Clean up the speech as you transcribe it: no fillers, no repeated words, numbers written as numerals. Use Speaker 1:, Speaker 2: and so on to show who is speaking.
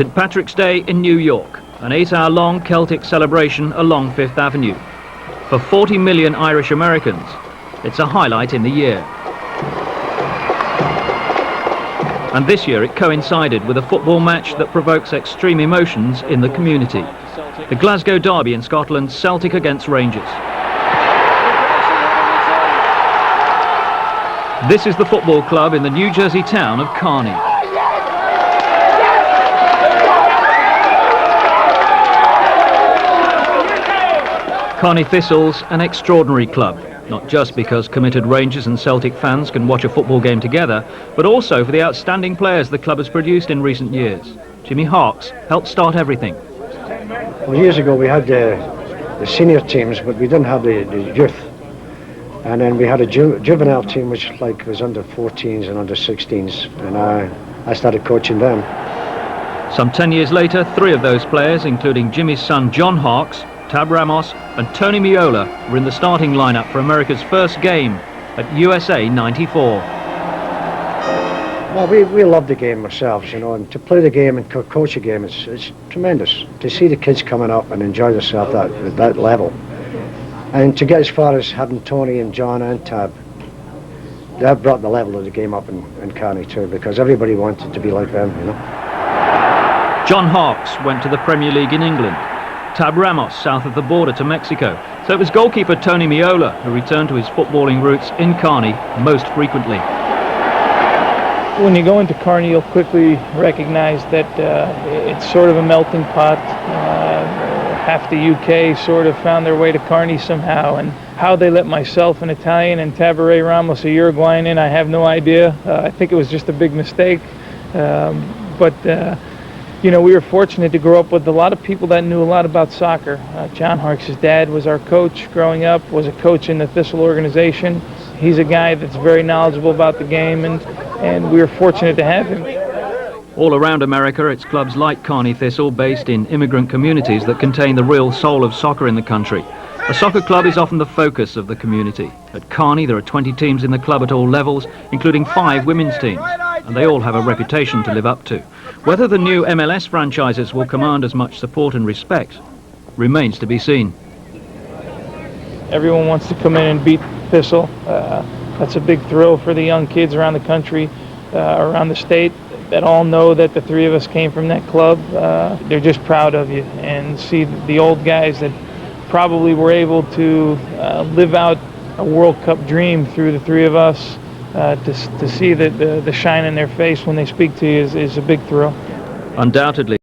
Speaker 1: St Patrick's Day in New York, an 8-hour-long Celtic celebration along Fifth Avenue. For 40 million Irish Americans, it's a highlight in the year. And this year it coincided with a football match that provokes extreme emotions in the community. The Glasgow derby in Scotland, Celtic against Rangers. This is the football club in the New Jersey town of Kearny. Kearny Thistle's an extraordinary club, not just because committed Rangers and Celtic fans can watch a football game together, but also for the outstanding players the club has produced in recent years. Jimmy Hawkes helped start everything.
Speaker 2: Well, years ago we had the senior teams, but we didn't have the youth. And then we had a juvenile team which was under 14s and under 16s, and I started coaching them.
Speaker 1: Some 10 years later, 3 of those players, including Jimmy's son John Hawkes, Tab Ramos and Tony Meola, were in the starting lineup for America's first game at USA 94.
Speaker 2: Well, we love the game ourselves, you know, and to play the game and coach a game, it's tremendous. To see the kids coming up and enjoy themselves at that level. And to get as far as having Tony and John and Tab, that brought the level of the game up in Kearny too, because everybody wanted to be like them, you know.
Speaker 1: John Hawkes went to the Premier League in England. Tab Ramos south of the border to Mexico. So it was goalkeeper Tony Meola who returned to his footballing roots in Kearny most frequently.
Speaker 3: When you go into Kearny, you'll quickly recognize that it's sort of a melting pot. Half the UK sort of found their way to Kearny somehow, and how they let myself, an Italian, and Tabaré Ramos, a Uruguayan, in, I have no idea. I think it was just a big mistake. You know, we were fortunate to grow up with a lot of people that knew a lot about soccer. John Hawkes' dad was our coach growing up, was a coach in the Thistle organization. He's a guy that's very knowledgeable about the game, and we were fortunate to have him.
Speaker 1: All around America, it's clubs like Kearny Thistle, based in immigrant communities, that contain the real soul of soccer in the country. A soccer club is often the focus of the community. At Kearny, there are 20 teams in the club at all levels, including 5 women's teams, and they all have a reputation to live up to. Whether the new MLS franchises will command as much support and respect remains to be seen.
Speaker 3: Everyone wants to come in and beat Thistle. That's a big thrill for the young kids around the country, around the state, that all know that the 3 of us came from that club. They're just proud of you, and see the old guys that probably were able to live out a World Cup dream through the 3 of us. To see the shine in their face when they speak to you is a big thrill.
Speaker 1: Undoubtedly.